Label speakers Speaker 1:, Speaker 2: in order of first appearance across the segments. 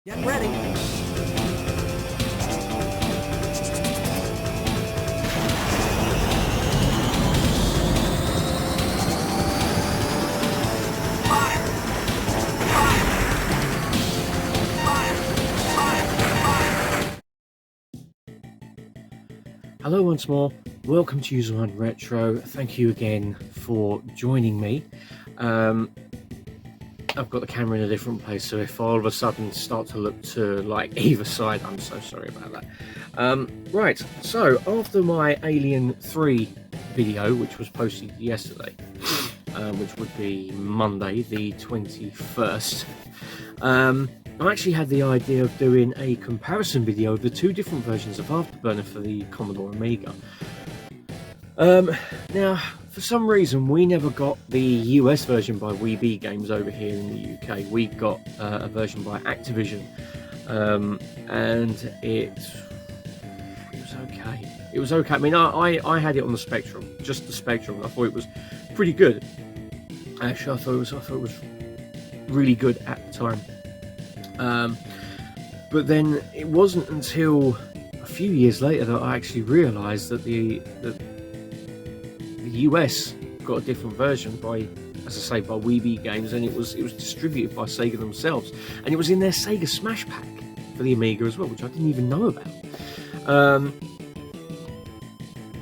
Speaker 1: Get ready.
Speaker 2: Hello once more, welcome to Usr1 Retro. Thank you again for joining me. I've got the camera in a different place, so if I all of a sudden start to look to like either side, I'm so sorry about that. Right, so after my Alien 3 video, which was posted yesterday, which would be Monday the 21st, I actually had the idea of doing a comparison video of the two different versions of Afterburner for the Commodore Amiga. Now, for some reason, we never got the US version by WeeBee Games over here in the UK. We got a version by Activision, and it was okay. It was okay. I mean, I had it on the Spectrum, just the Spectrum. I thought it was pretty good. Actually, I thought it was really good at the time. But then it wasn't until a few years later that I actually realised that the US got a different version by, as I say, by WeeBee Games, and it was distributed by Sega themselves, and it was in their Sega Smash Pack for the Amiga as well, which I didn't even know about.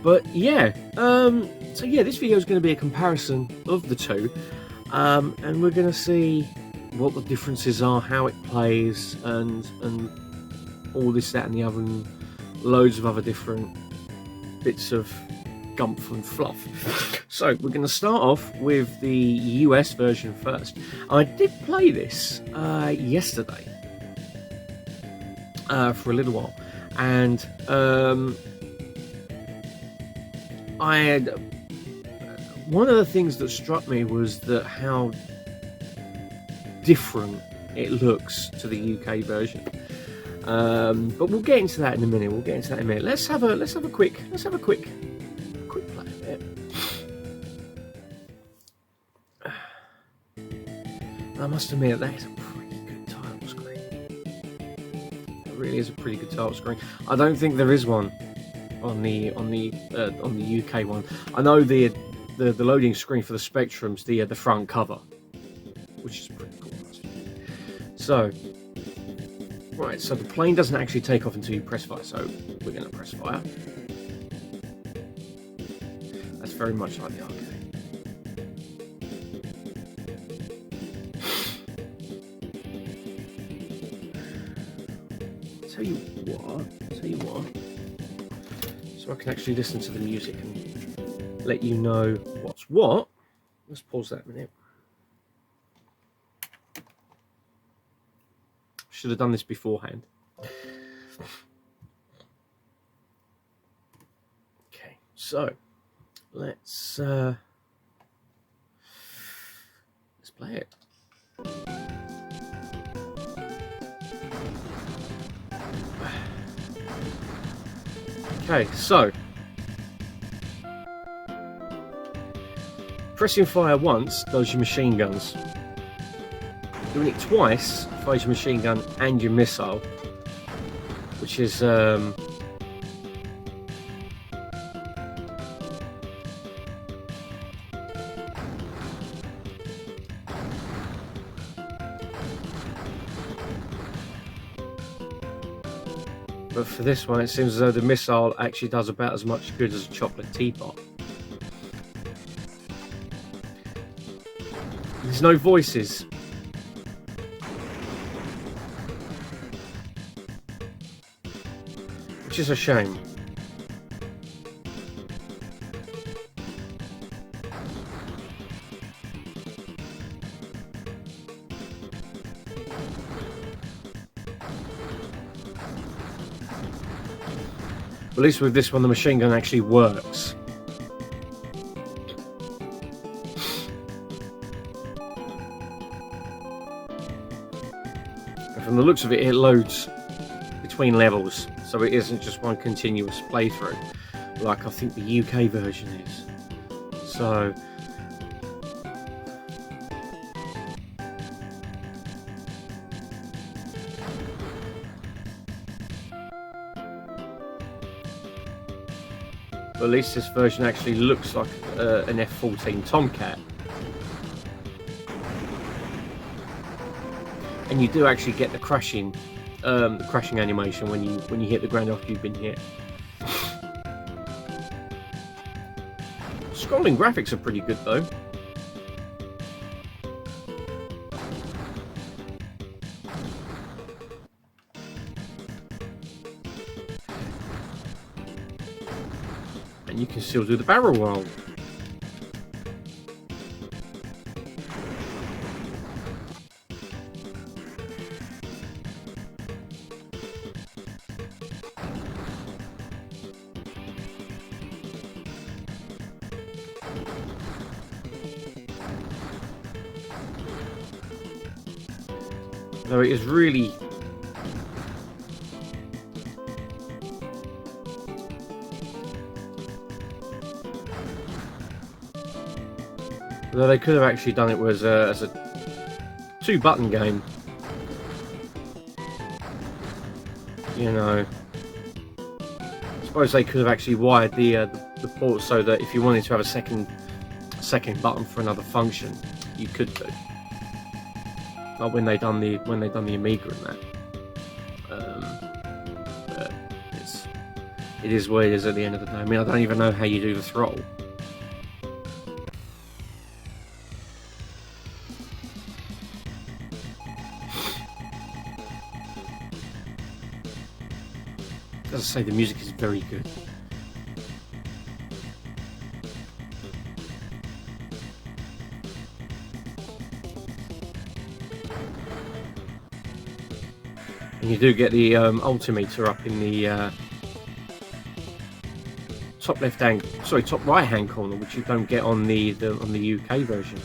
Speaker 2: But yeah, so yeah, this video is going to be a comparison of the two, and we're going to see what the differences are, how it plays, and all this, that, and the other, and loads of other different bits of gumph and fluff. So we're going to start off with the US version first. I did play this yesterday for a little while, and I had one of the things that struck me was that how different it looks to the UK version. But we'll get into that in a minute. Let's have a quick play of it. I must admit that is a pretty good title screen. It really is a pretty good title screen. I don't think there is one on the UK one. I know the loading screen for the Spectrum's the front cover, which is pretty cool. So, right, so the plane doesn't actually take off until you press fire, so we're going to press fire. That's very much like the arcade. Tell you what, so I can actually listen to the music and let you know what's what. Let's pause that a minute. Should have done this beforehand. Okay, so let's play it. Okay, so pressing fire once does your machine guns. Doing it twice fires your machine gun and your missile, which is but for this one it seems as though the missile actually does about as much good as a chocolate teapot. There's no voices. Which is a shame. At least with this one the machine gun actually works. And from the looks of it, it loads between levels, so it isn't just one continuous playthrough like I think the UK version is. So But at least this version actually looks like an F-14 Tomcat. And you do actually get the crashing animation when you hit the ground after you've been hit. Scrolling graphics are pretty good though. And you can still do the barrel roll. Though it is really though they could have actually done it as a 2-button game, you know. I suppose they could have actually wired the port so that if you wanted to have a second button for another function, you could do. Like when they done the Amiga and that. But it is what it is at the end of the day. I mean, I don't even know how you do the throttle. As I say, the music is very good. And you do get the altimeter up in the top right hand corner, which you don't get on the UK version.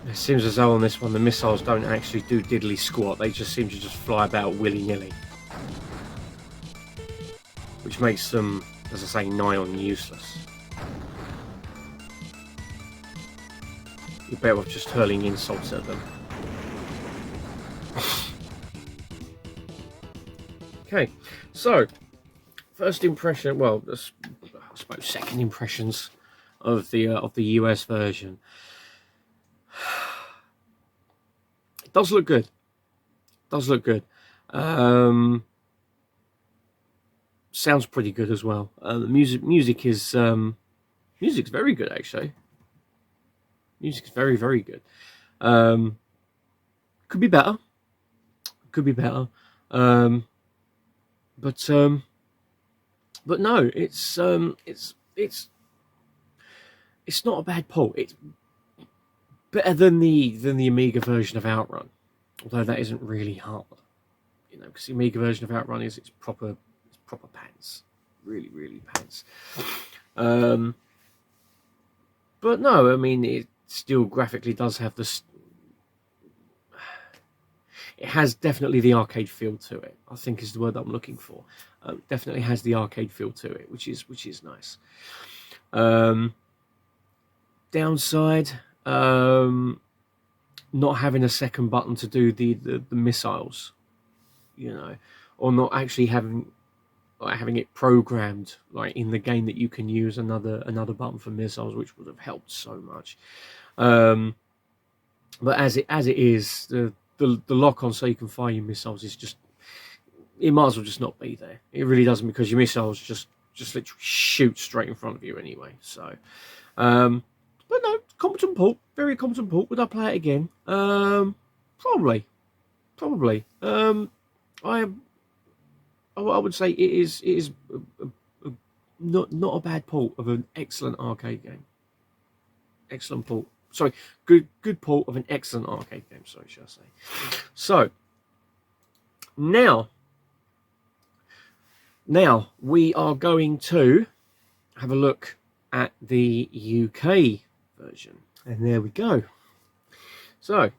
Speaker 2: It seems as though on this one the missiles don't actually do diddly squat, they just seem to just fly about willy-nilly. Which makes them, as I say, nigh on useless. You're better off just hurling insults at them. Okay, so, first impression, well, I suppose second impressions of the US version. Does look good. Does look good. Sounds pretty good as well. The music is music's very good actually. Music's very, very good. Could be better. Could be better. But no, it's not a bad port. It's better than the Amiga version of Outrun, although that isn't really hard, you know, because the Amiga version of Outrun is it's proper pants, really pants. But no, I mean, it still graphically does have this. It has definitely the arcade feel to it, I think is the word that I'm looking for. Definitely has the arcade feel to it, which is nice. Downside, not having a second button to do the missiles, you know, or not actually having it programmed like in the game that you can use another button for missiles, which would have helped so much. But as it is, the lock on so you can fire your missiles is just, it might as well just not be there. It really doesn't, because your missiles just literally shoot straight in front of you anyway. So but no, competent port, very competent port. Would I play it again? Probably. I would say it is not a bad port of an excellent arcade game. Excellent port. Sorry, good port of an excellent arcade game. Sorry, should I say? So now we are going to have a look at the UK version. And there we go. So,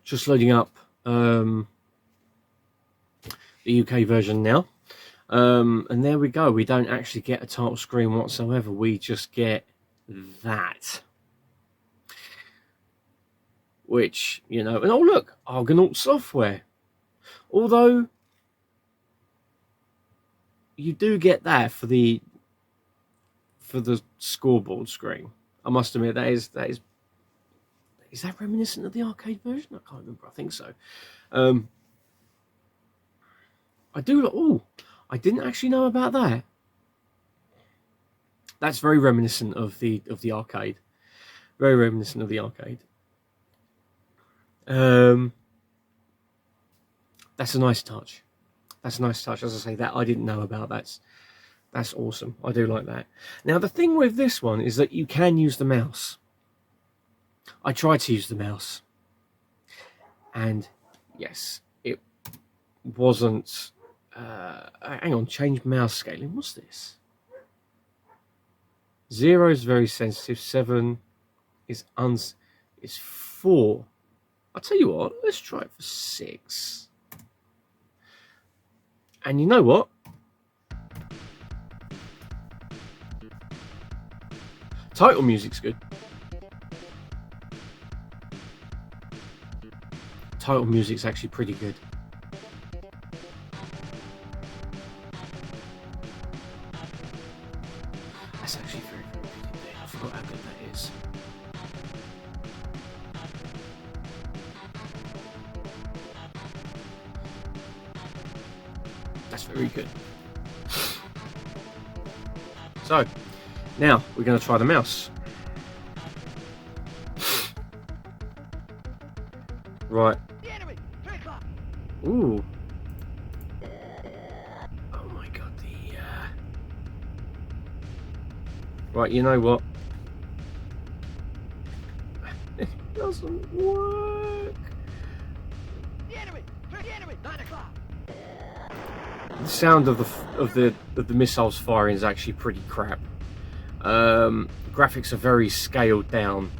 Speaker 2: just loading up the UK version now. And there we go. We don't actually get a title screen whatsoever. We just get that. Which, you know, and oh look, Argonaut software. Although you do get that for the scoreboard screen. I must admit that is that reminiscent of the arcade version? I can't remember. I think so. I do. Oh, I didn't actually know about that. That's very reminiscent of the arcade. Very reminiscent of the arcade. That's a nice touch. That's a nice touch. As I say, that I didn't know about. That's awesome. I do like that. Now the thing with this one is that you can use the mouse. I tried to use the mouse, and yes, it wasn't. Hang on, change mouse scaling. What's this? 0 is very sensitive. 7 is 4. I'll tell you what. Let's try it for 6. And you know what? Title music's good. Title music's actually pretty good. That's actually very, very good. I forgot how good that is. That's very good. So, now we're going to try the mouse. Right. Ooh. Oh my god, Right, you know what? It doesn't work. The sound of the missiles firing is actually pretty crap. Graphics are very scaled down.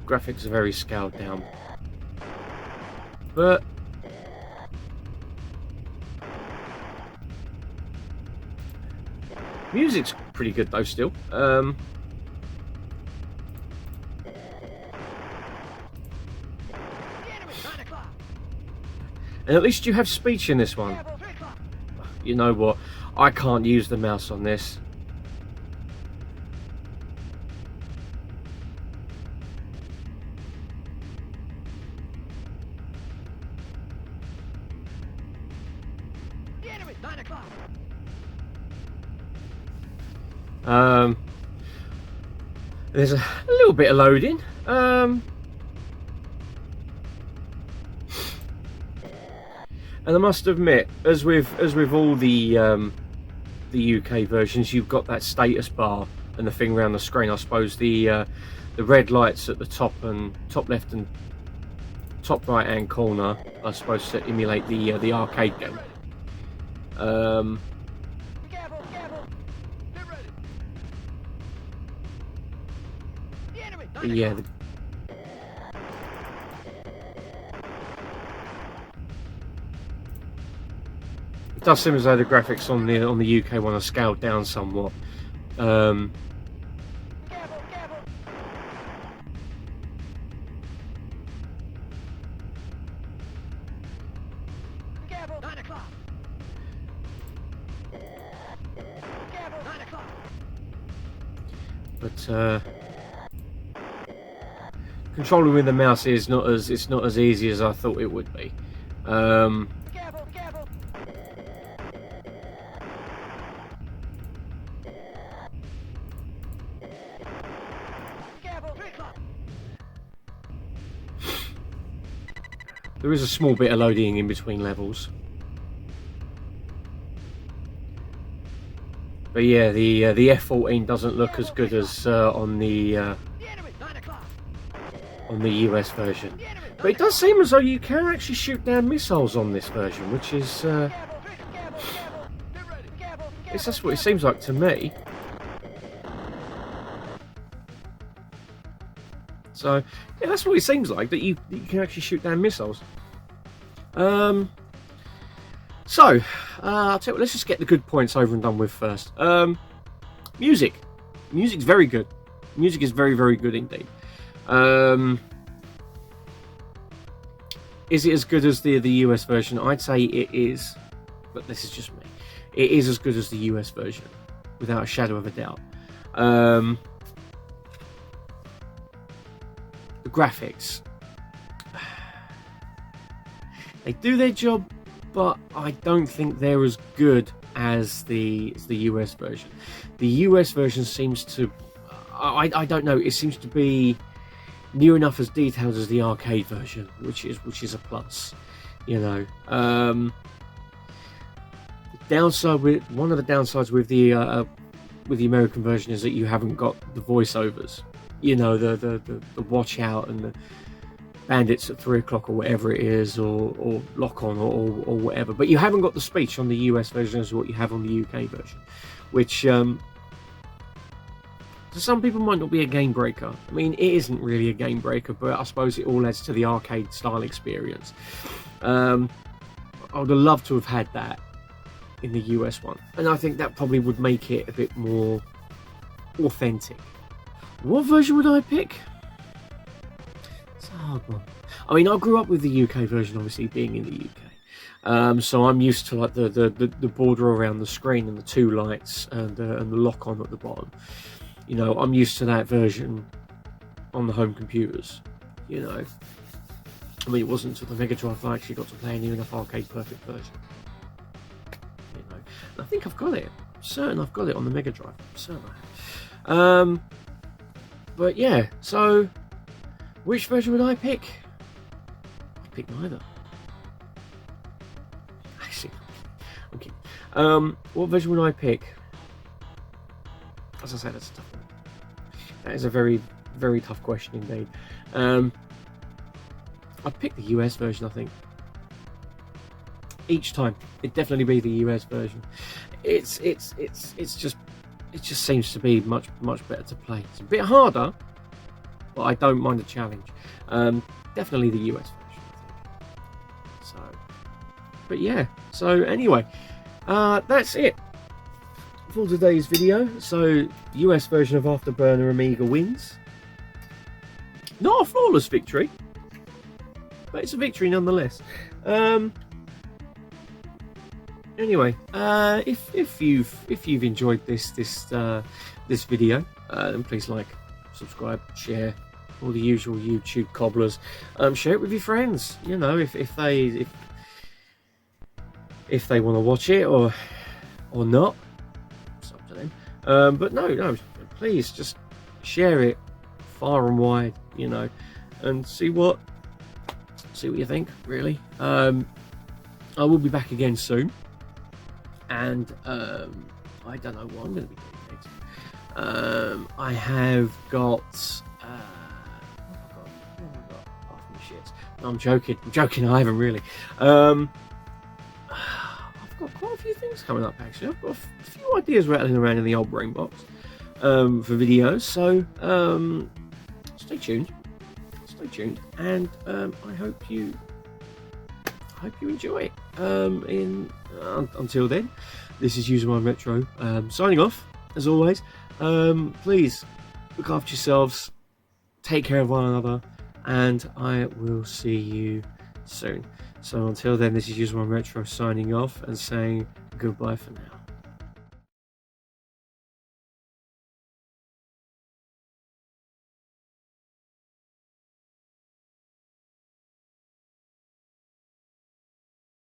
Speaker 2: Graphics are very scaled down. But music's pretty good though still. And at least you have speech in this one. You know what? I can't use the mouse on this. There's a little bit of loading. And I must admit, as with all the UK versions, you've got that status bar and the thing around the screen. I suppose the red lights at the top left and top right hand corner are supposed to emulate the arcade game. Yeah. It does seem as though the graphics on the UK one are scaled down somewhat. But controlling with the mouse is not as easy as I thought it would be. There is a small bit of loading in between levels. But yeah, the F14 doesn't look as good as on the on the US version. But it does seem as though you can actually shoot down missiles on this version, which is that's what it seems like to me. So yeah, that's what it seems like, that you can actually shoot down missiles. So I'll tell you what, let's just get the good points over and done with first. Music's very good. Music is very, very good indeed. Is it as good as the US version? I'd say it is, but this is just me. It is as good as the US version, without a shadow of a doubt. The graphics, they do their job, but I don't think they're as good as the US version. The US version seems to, I don't know, it seems to be near enough as detailed as the arcade version, which is a plus, you know. One of the downsides with the American version is that you haven't got the voiceovers, you know, the watch out and the bandits at 3 o'clock or whatever it is, or lock on or whatever, but you haven't got the speech on the US version as what you have on the UK version, which to some people might not be a game breaker. I mean, it isn't really a game breaker, but I suppose it all adds to the arcade style experience. I would have loved to have had that in the US one, and I think that probably would make it a bit more authentic. What version would I pick? It's a hard one. I mean, I grew up with the UK version, obviously being in the UK, so I'm used to like the border around the screen and the 2 lights and the lock on at the bottom. You know, I'm used to that version on the home computers, you know. I mean, it wasn't until the Mega Drive I actually got to play a near enough arcade perfect version. You know, and I think I've got it. I'm certain I've got it on the Mega Drive. I'm certain I have. But yeah, so which version would I pick? I'd pick neither. Actually, I'm kidding. What version would I pick? As I said, that's a tough one. That is a very, very tough question indeed. I'd pick the US version, I think. Each time, it'd definitely be the US version. It just seems to be much better to play. It's a bit harder, but I don't mind a challenge. Definitely the US version, I think. So, but yeah. So anyway, that's it for today's video. So US version of Afterburner Amiga wins. Not a flawless victory, but it's a victory nonetheless. Anyway, if you've enjoyed this video, then please like, subscribe, share, all the usual YouTube cobblers. Share it with your friends. You know, if they want to watch it or not, it's up to them. But no, please just share it far and wide. You know, and see what you think. Really, I will be back again soon. And I don't know what I'm going to be doing next. I have got half my shit. No, I'm joking. I haven't really. I've got quite a few things coming up actually. I've got a few ideas rattling around in the old brain box for videos. So stay tuned, and I hope you enjoy it. Until then, this is Usr1 Retro signing off. As always, please look after yourselves, take care of one another, and I will see you soon. So until then, this is Usr1 Retro signing off and saying goodbye for now.